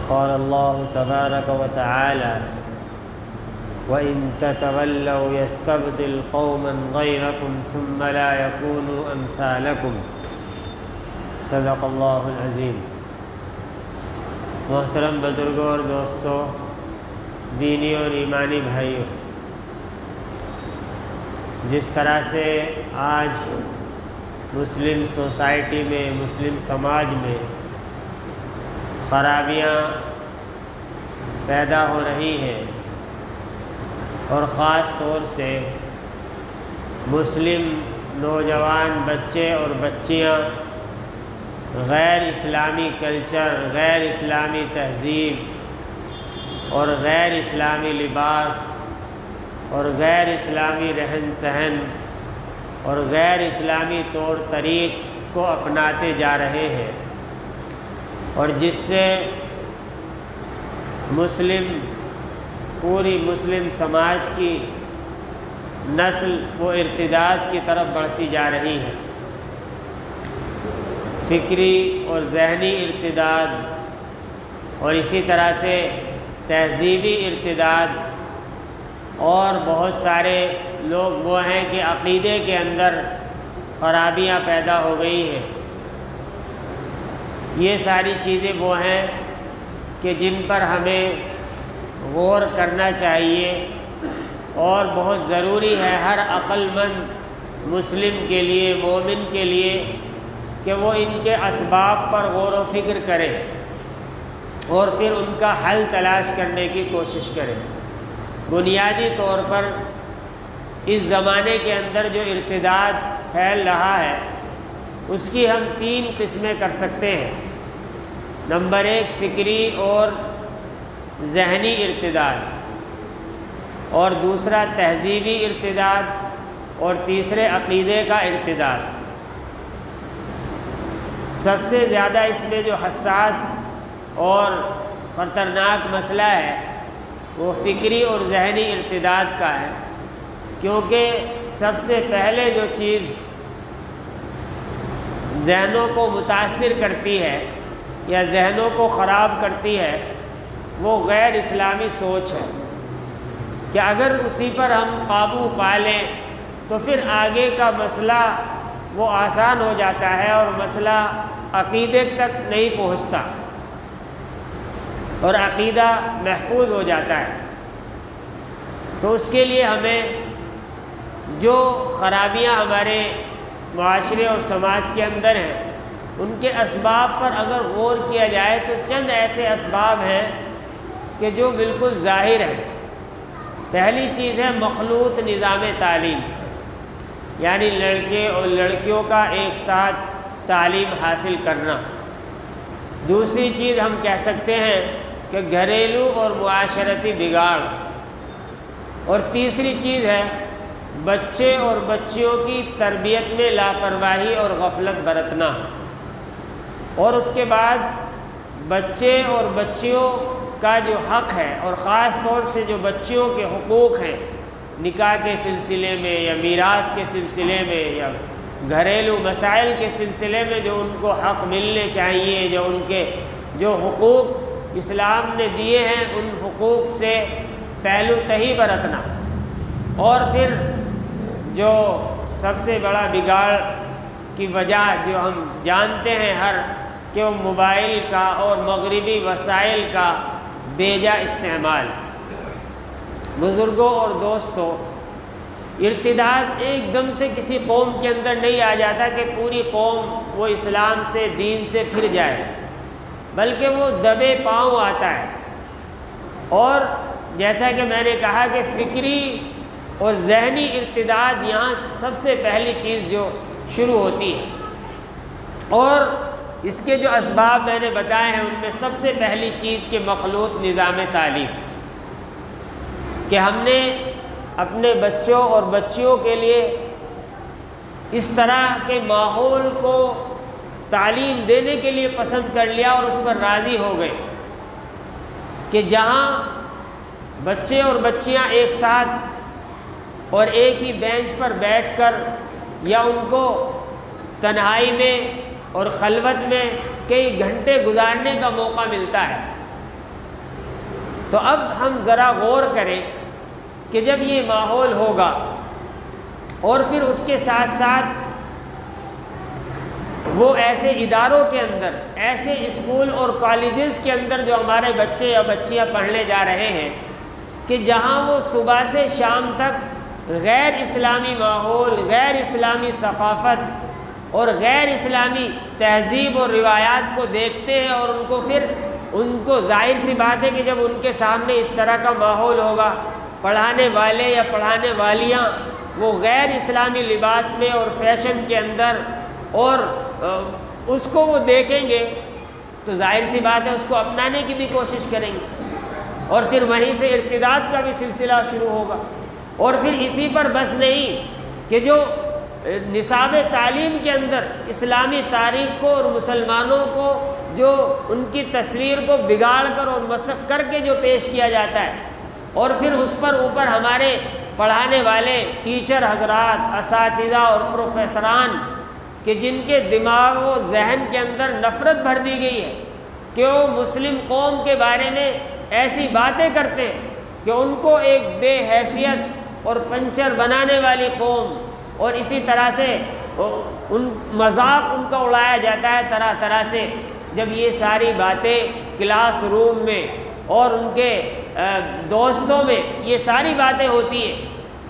قال الله تبارك وتعالى وإن تتولوا يستبدل قوما غيركم ثم لا يكونوا أمثالكم صدق اللہ العظیم۔ محترم بزرگوں اور دوستوں، دینی اور ایمانی بھائیوں، جس طرح سے آج مسلم سوسائٹی میں، مسلم سماج میں خرابیاں پیدا ہو رہی ہیں، اور خاص طور سے مسلم نوجوان بچے اور بچیاں غیر اسلامی کلچر، غیر اسلامی تہذیب اور غیر اسلامی لباس اور غیر اسلامی رہن سہن اور غیر اسلامی طور طریق کو اپناتے جا رہے ہیں، اور جس سے پوری مسلم سماج کی نسل و ارتداد کی طرف بڑھتی جا رہی ہے۔ فکری اور ذہنی ارتداد اور اسی طرح سے تہذیبی ارتداد، اور بہت سارے لوگ وہ ہیں کہ عقیدے کے اندر خرابیاں پیدا ہو گئی ہیں۔ یہ ساری چیزیں وہ ہیں کہ جن پر ہمیں غور کرنا چاہیے، اور بہت ضروری ہے ہر عقل مند مسلم کے لیے، مومن کے لیے، کہ وہ ان کے اسباب پر غور و فکر کرے اور پھر ان کا حل تلاش کرنے کی کوشش کرے۔ بنیادی طور پر اس زمانے کے اندر جو ارتداد پھیل رہا ہے، اس کی ہم 3 قسمیں کر سکتے ہیں۔ نمبر 1 فکری اور ذہنی ارتداد، اور دوسرا تہذیبی ارتداد، اور تیسرے عقیدے کا ارتداد۔ سب سے زیادہ اس میں جو حساس اور خطرناک مسئلہ ہے وہ فکری اور ذہنی ارتداد کا ہے، کیونکہ سب سے پہلے جو چیز ذہنوں کو متاثر کرتی ہے یا ذہنوں کو خراب کرتی ہے وہ غیر اسلامی سوچ ہے، کہ اگر اسی پر ہم قابو پا لیں تو پھر آگے کا مسئلہ وہ آسان ہو جاتا ہے، اور مسئلہ عقیدے تک نہیں پہنچتا اور عقیدہ محفوظ ہو جاتا ہے۔ تو اس کے لیے ہمیں جو خرابیاں ہمارے معاشرے اور سماج کے اندر ہیں، ان کے اسباب پر اگر غور کیا جائے تو چند ایسے اسباب ہیں کہ جو بالکل ظاہر ہیں۔ پہلی چیز ہے مخلوط نظام تعلیم، یعنی لڑکے اور لڑکیوں کا ایک ساتھ تعلیم حاصل کرنا۔ دوسری چیز ہم کہہ سکتے ہیں کہ گھریلو اور معاشرتی بگاڑ، اور تیسری چیز ہے بچے اور بچیوں کی تربیت میں لاپرواہی اور غفلت برتنا، اور اس کے بعد بچے اور بچیوں کا جو حق ہے، اور خاص طور سے جو بچیوں کے حقوق ہیں نکاح کے سلسلے میں یا میراث کے سلسلے میں یا گھریلو مسائل کے سلسلے میں جو ان کو حق ملنے چاہیے، جو ان کے جو حقوق اسلام نے دیے ہیں، ان حقوق سے پہلو تہی برتنا۔ اور پھر جو سب سے بڑا بگاڑ کی وجہ جو ہم جانتے ہیں کہ وہ موبائل کا اور مغربی وسائل کا بیجا استعمال۔ بزرگوں اور دوستوں، ارتداد ایک دم سے کسی قوم کے اندر نہیں آ جاتا کہ پوری قوم وہ اسلام سے، دین سے پھر جائے، بلکہ وہ دبے پاؤں آتا ہے۔ اور جیسا کہ میں نے کہا کہ فکری اور ذہنی ارتداد یہاں سب سے پہلی چیز جو شروع ہوتی ہے، اور اس کے جو اسباب میں نے بتائے ہیں ان میں سب سے پہلی چیز کہ مخلوط نظام تعلیم، کہ ہم نے اپنے بچوں اور بچیوں کے لیے اس طرح کے ماحول کو تعلیم دینے کے لیے پسند کر لیا اور اس پر راضی ہو گئے کہ جہاں بچے اور بچیاں ایک ساتھ اور ایک ہی بینچ پر بیٹھ کر یا ان کو تنہائی میں اور خلوت میں کئی گھنٹے گزارنے کا موقع ملتا ہے، تو اب ہم ذرا غور کریں کہ جب یہ ماحول ہوگا اور پھر اس کے ساتھ ساتھ وہ ایسے اداروں کے اندر، ایسے اسکول اور کالجز کے اندر جو ہمارے بچے یا بچیاں پڑھنے جا رہے ہیں کہ جہاں وہ صبح سے شام تک غیر اسلامی ماحول، غیر اسلامی ثقافت اور غیر اسلامی تہذیب اور روایات کو دیکھتے ہیں، اور ان کو ظاہر سی بات ہے کہ جب ان کے سامنے اس طرح کا ماحول ہوگا، پڑھانے والے یا پڑھانے والیاں وہ غیر اسلامی لباس میں اور فیشن کے اندر اور اس کو وہ دیکھیں گے تو ظاہر سی بات ہے اس کو اپنانے کی بھی کوشش کریں گے، اور پھر وہیں سے ارتداد کا بھی سلسلہ شروع ہوگا۔ اور پھر اسی پر بس نہیں کہ جو نصاب تعلیم کے اندر اسلامی تاریخ کو اور مسلمانوں کو جو ان کی تصویر کو بگاڑ کر اور مسخ کر کے جو پیش کیا جاتا ہے، اور پھر اس پر اوپر ہمارے پڑھانے والے ٹیچر حضرات، اساتذہ اور پروفیسران کہ جن کے دماغ و ذہن کے اندر نفرت بھر دی گئی ہے کہ وہ مسلم قوم کے بارے میں ایسی باتیں کرتے ہیں کہ ان کو ایک بے حیثیت اور پنچر بنانے والی قوم، اور اسی طرح سے مذاق ان کا اڑایا جاتا ہے طرح طرح سے۔ جب یہ ساری باتیں کلاس روم میں اور ان کے دوستوں میں یہ ساری باتیں ہوتی ہیں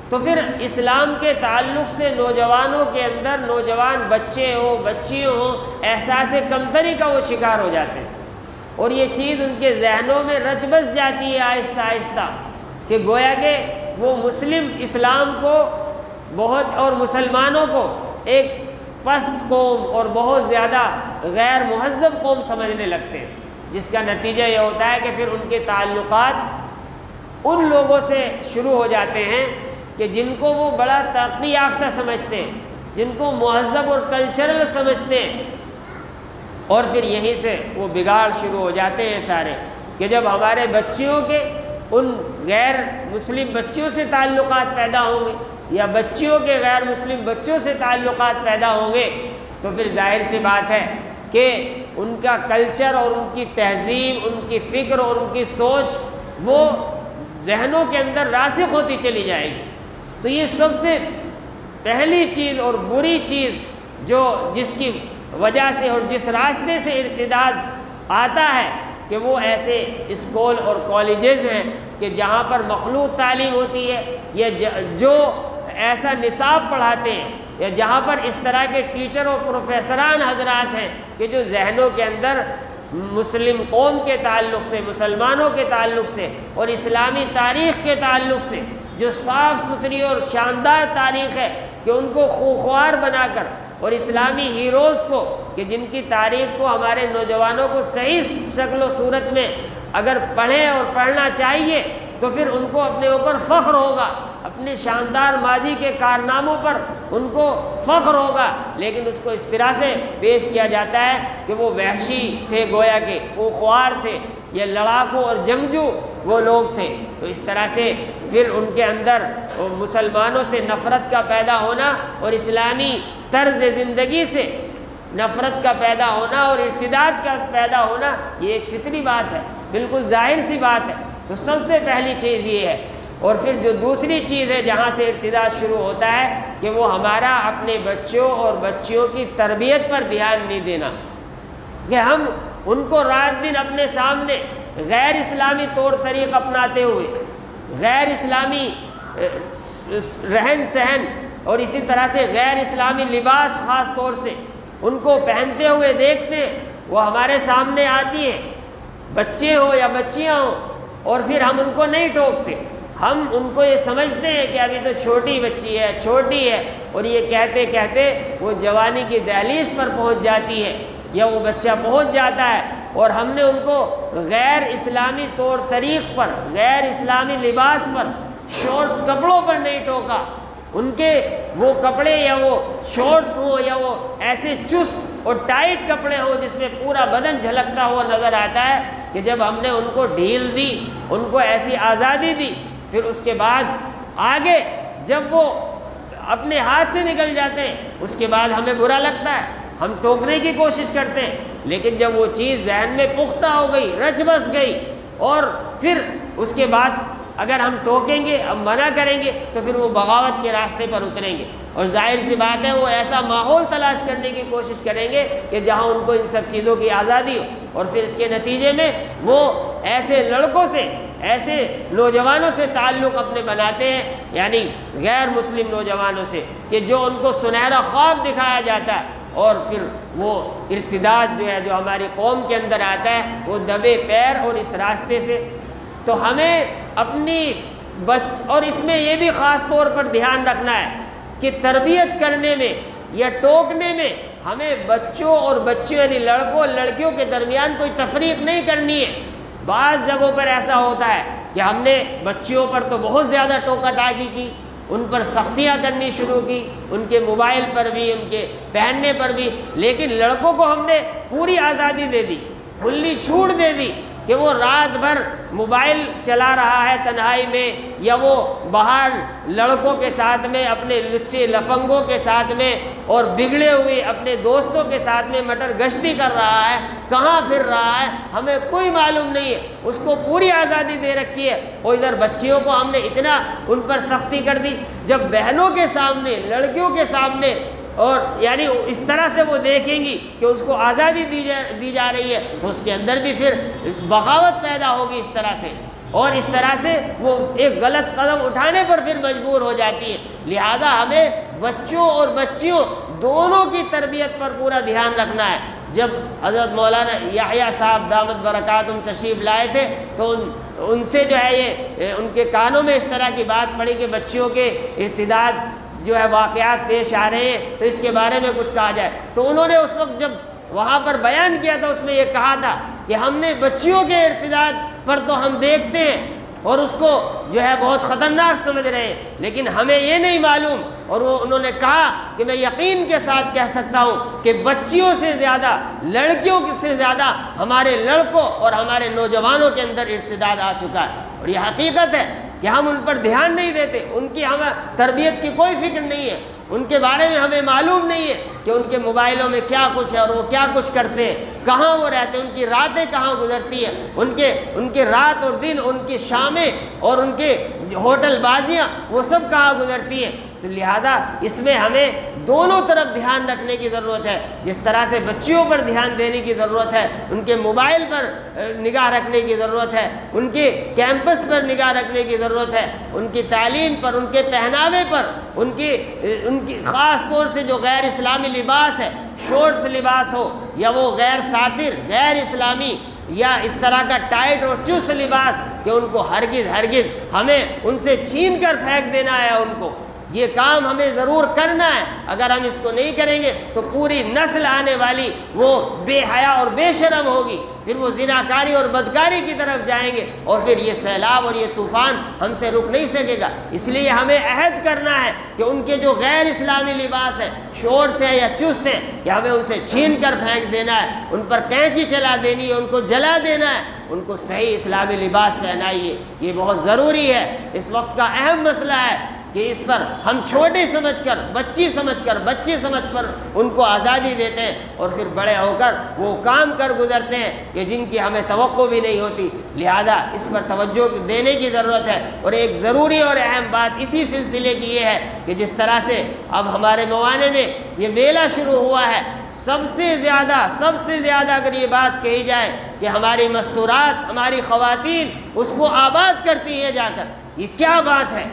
تو پھر اسلام کے تعلق سے نوجوانوں کے اندر، نوجوان بچے ہوں بچیاں ہوں، احساس کمتری کا وہ شکار ہو جاتے ہیں، اور یہ چیز ان کے ذہنوں میں رچ بس جاتی ہے آہستہ آہستہ کہ گویا کہ وہ مسلم اسلام کو بہت اور مسلمانوں کو ایک پست قوم اور بہت زیادہ غیر مہذب قوم سمجھنے لگتے ہیں، جس کا نتیجہ یہ ہوتا ہے کہ پھر ان کے تعلقات ان لوگوں سے شروع ہو جاتے ہیں کہ جن کو وہ بڑا ترقی یافتہ سمجھتے ہیں، جن کو مہذب اور کلچرل سمجھتے ہیں، اور پھر یہیں سے وہ بگاڑ شروع ہو جاتے ہیں سارے کہ جب ہمارے بچیوں کے ان غیر مسلم بچیوں سے تعلقات پیدا ہوں گے یا بچیوں کے غیر مسلم بچوں سے تعلقات پیدا ہوں گے تو پھر ظاہر سی بات ہے کہ ان کا کلچر اور ان کی تہذیب، ان کی فکر اور ان کی سوچ وہ ذہنوں کے اندر راسخ ہوتی چلی جائے گی۔ تو یہ سب سے پہلی چیز اور بری چیز جو جس کی وجہ سے اور جس راستے سے ارتداد آتا ہے کہ وہ ایسے اسکول اور کالجز ہیں کہ جہاں پر مخلوط تعلیم ہوتی ہے، یا جو ایسا نصاب پڑھاتے ہیں، یا جہاں پر اس طرح کے ٹیچر اور پروفیسران حضرات ہیں کہ جو ذہنوں کے اندر مسلم قوم کے تعلق سے، مسلمانوں کے تعلق سے اور اسلامی تاریخ کے تعلق سے جو صاف ستھری اور شاندار تاریخ ہے کہ ان کو خوخوار بنا کر، اور اسلامی ہیروز کو کہ جن کی تاریخ کو ہمارے نوجوانوں کو صحیح شکل و صورت میں اگر پڑھیں اور پڑھنا چاہیے تو پھر ان کو اپنے اوپر فخر ہوگا، اپنے شاندار ماضی کے کارناموں پر ان کو فخر ہوگا، لیکن اس کو اس طرح سے پیش کیا جاتا ہے کہ وہ وحشی تھے، گویا کہ وہ خوار تھے، یہ لڑاکو اور جنگجو وہ لوگ تھے۔ تو اس طرح سے پھر ان کے اندر مسلمانوں سے نفرت کا پیدا ہونا اور اسلامی طرز زندگی سے نفرت کا پیدا ہونا اور ارتداد کا پیدا ہونا یہ ایک فطری بات ہے، بالکل ظاہر سی بات ہے۔ تو سب سے پہلی چیز یہ ہے، اور پھر جو دوسری چیز ہے جہاں سے ارتداد شروع ہوتا ہے کہ وہ ہمارا اپنے بچوں اور بچیوں کی تربیت پر دھیان نہیں دینا، کہ ہم ان کو رات دن اپنے سامنے غیر اسلامی طور طریق اپناتے ہوئے، غیر اسلامی رہن سہن اور اسی طرح سے غیر اسلامی لباس خاص طور سے ان کو پہنتے ہوئے دیکھتے ہیں، وہ ہمارے سامنے آتی ہیں، بچے ہوں یا بچیاں ہوں، اور پھر ہم ان کو نہیں ٹوکتے، ہم ان کو یہ سمجھتے ہیں کہ ابھی تو چھوٹی بچی ہے، چھوٹی ہے، اور یہ کہتے کہتے وہ جوانی کی دہلیز پر پہنچ جاتی ہے یا وہ بچہ پہنچ جاتا ہے، اور ہم نے ان کو غیر اسلامی طور طریق پر، غیر اسلامی لباس پر، شارٹس کپڑوں پر نہیں ٹوکا، ان کے وہ کپڑے یا وہ شارٹس ہوں یا وہ ایسے چست اور ٹائٹ کپڑے ہوں جس میں پورا بدن جھلکتا ہوا نظر آتا ہے کہ جب ہم نے ان کو ڈھیل دی، ان کو ایسی آزادی دی، پھر اس کے بعد آگے جب وہ اپنے ہاتھ سے نکل جاتے ہیں اس کے بعد ہمیں برا لگتا ہے، ہم ٹوکنے کی کوشش کرتے ہیں، لیکن جب وہ چیز ذہن میں پختہ ہو گئی، رچ بس گئی، اور پھر اس کے بعد اگر ہم ٹوکیں گے، ہم منع کریں گے تو پھر وہ بغاوت کے راستے پر اتریں گے، اور ظاہر سی بات ہے وہ ایسا ماحول تلاش کرنے کی کوشش کریں گے کہ جہاں ان کو ان سب چیزوں کی آزادی ہو، اور پھر اس کے نتیجے میں وہ ایسے لڑکوں سے، ایسے نوجوانوں سے تعلق اپنے بناتے ہیں، یعنی غیر مسلم نوجوانوں سے، کہ جو ان کو سنہرا خواب دکھایا جاتا ہے، اور پھر وہ ارتداد جو ہے جو ہماری قوم کے اندر آتا ہے وہ دبے پیر اور اس راستے سے۔ تو ہمیں اپنی اور اس میں یہ بھی خاص طور پر دھیان رکھنا ہے کہ تربیت کرنے میں یا ٹوکنے میں ہمیں بچوں اور بچیوں یعنی لڑکوں اور لڑکیوں کے درمیان کوئی تفریق نہیں کرنی ہے۔ بعض جگہوں پر ایسا ہوتا ہے کہ ہم نے بچیوں پر تو بہت زیادہ ٹوکا ٹاکی کی، ان پر سختیاں کرنی شروع کی، ان کے موبائل پر بھی، ان کے پہننے پر بھی، لیکن لڑکوں کو ہم نے پوری آزادی دے دی، کھلی چھوٹ دے دی کہ وہ رات بھر موبائل چلا رہا ہے تنہائی میں، یا وہ باہر لڑکوں کے ساتھ میں، اپنے لچے لفنگوں کے ساتھ میں اور بگڑے ہوئے اپنے دوستوں کے ساتھ میں مٹر گشتی کر رہا ہے، کہاں پھر رہا ہے ہمیں کوئی معلوم نہیں ہے، اس کو پوری آزادی دے رکھی ہے۔ اور ادھر بچیوں کو ہم نے اتنا ان پر سختی کر دی، جب بہنوں کے سامنے، لڑکیوں کے سامنے، اور یعنی اس طرح سے وہ دیکھیں گی کہ اس کو آزادی دی جا رہی ہے، تو اس کے اندر بھی پھر بغاوت پیدا ہوگی اس طرح سے، اور اس طرح سے وہ ایک غلط قدم اٹھانے پر پھر مجبور ہو جاتی ہے۔ لہذا ہمیں بچوں اور بچیوں دونوں کی تربیت پر پورا دھیان رکھنا ہے۔ جب حضرت مولانا یحییٰ صاحب دامت برکاتہم تشریف لائے تھے تو ان سے جو ہے یہ ان کے کانوں میں اس طرح کی بات پڑی کہ بچیوں کے ارتداد جو ہے واقعات پیش آ رہے ہیں، تو اس کے بارے میں کچھ کہا جائے۔ تو انہوں نے اس وقت جب وہاں پر بیان کیا تھا اس میں یہ کہا تھا کہ ہم نے بچیوں کے ارتداد پر تو ہم دیکھتے ہیں اور اس کو جو ہے بہت خطرناک سمجھ رہے ہیں، لیکن ہمیں یہ نہیں معلوم، اور وہ انہوں نے کہا کہ میں یقین کے ساتھ کہہ سکتا ہوں کہ بچیوں سے زیادہ، لڑکیوں سے زیادہ ہمارے لڑکوں اور ہمارے نوجوانوں کے اندر ارتداد آ چکا ہے، اور یہ حقیقت ہے کہ ہم ان پر دھیان نہیں دیتے، ان کی ہمیں تربیت کی کوئی فکر نہیں ہے، ان کے بارے میں ہمیں معلوم نہیں ہے کہ ان کے موبائلوں میں کیا کچھ ہے اور وہ کیا کچھ کرتے ہیں، کہاں وہ رہتے ہیں، ان کی راتیں کہاں گزرتی ہیں، ان کے رات اور دن، ان کی شامیں اور ان کے ہوٹل بازیاں وہ سب کہاں گزرتی ہیں۔ تو لہذا اس میں ہمیں دونوں طرف دھیان رکھنے کی ضرورت ہے، جس طرح سے بچیوں پر دھیان دینے کی ضرورت ہے، ان کے موبائل پر نگاہ رکھنے کی ضرورت ہے، ان کے کیمپس پر نگاہ رکھنے کی ضرورت ہے، ان کی تعلیم پر، ان کے پہناوے پر، ان کی خاص طور سے جو غیر اسلامی لباس ہے، شورٹس لباس ہو یا وہ غیر ساتر، غیر اسلامی یا اس طرح کا ٹائٹ اور چست لباس کہ ان کو ہرگز ہمیں ان سے چھین کر پھینک دینا ہے، ان کو یہ کام ہمیں ضرور کرنا ہے۔ اگر ہم اس کو نہیں کریں گے تو پوری نسل آنے والی وہ بے حیا اور بے شرم ہوگی، پھر وہ زناکاری اور بدکاری کی طرف جائیں گے، اور پھر یہ سیلاب اور یہ طوفان ہم سے رک نہیں سکے گا۔ اس لیے ہمیں عہد کرنا ہے کہ ان کے جو غیر اسلامی لباس ہے، شورٹس ہے یا چست ہے، کہ ہمیں ان سے چھین کر پھینک دینا ہے، ان پر کینچی چلا دینی ہے، ان کو جلا دینا ہے، ان کو صحیح اسلامی لباس پہنائیے۔ یہ بہت ضروری ہے، اس وقت کا اہم مسئلہ ہے کہ اس پر ہم چھوٹے سمجھ کر، بچے سمجھ کر ان کو آزادی دیتے ہیں، اور پھر بڑے ہو کر وہ کام کر گزرتے ہیں کہ جن کی ہمیں توقع بھی نہیں ہوتی۔ لہذا اس پر توجہ دینے کی ضرورت ہے۔ اور ایک ضروری اور اہم بات اسی سلسلے کی یہ ہے کہ جس طرح سے اب ہمارے موانے میں یہ میلہ شروع ہوا ہے، سب سے زیادہ اگر یہ بات کہی جائے کہ ہماری مستورات، ہماری خواتین اس کو آباد کرتی ہیں جا کر، یہ کیا بات ہے؟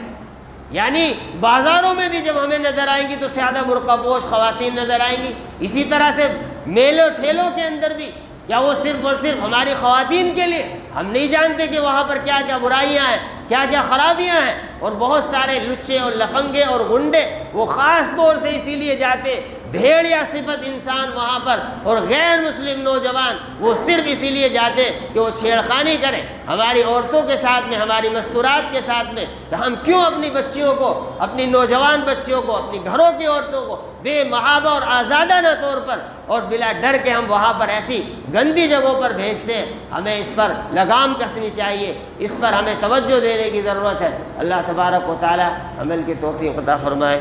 یعنی بازاروں میں بھی جب ہمیں نظر آئیں گی تو زیادہ برقع پوش خواتین نظر آئیں گی، اسی طرح سے میلوں ٹھیلوں کے اندر بھی، کیا وہ صرف اور صرف ہماری خواتین کے لیے؟ ہم نہیں جانتے کہ وہاں پر کیا کیا برائیاں ہیں، کیا کیا خرابیاں ہیں، اور بہت سارے لچے اور لفنگے اور گنڈے وہ خاص طور سے اسی لیے جاتے، بھیڑیا صفت انسان وہاں پر، اور غیر مسلم نوجوان وہ صرف اسی لیے جاتے کہ وہ چھیڑخانی کریں ہماری عورتوں کے ساتھ میں، ہماری مستورات کے ساتھ میں۔ تو ہم کیوں اپنی بچیوں کو، اپنی نوجوان بچیوں کو، اپنی گھروں کی عورتوں کو بے محابہ اور آزادانہ طور پر اور بلا ڈر کے ہم وہاں پر ایسی گندی جگہوں پر بھیجتے ہیں؟ ہمیں اس پر لگام کسنی چاہیے، اس پر ہمیں توجہ دینے کی ضرورت ہے۔ اللہ تبارک و تعالی عمل کی توفیق عطا فرمائے۔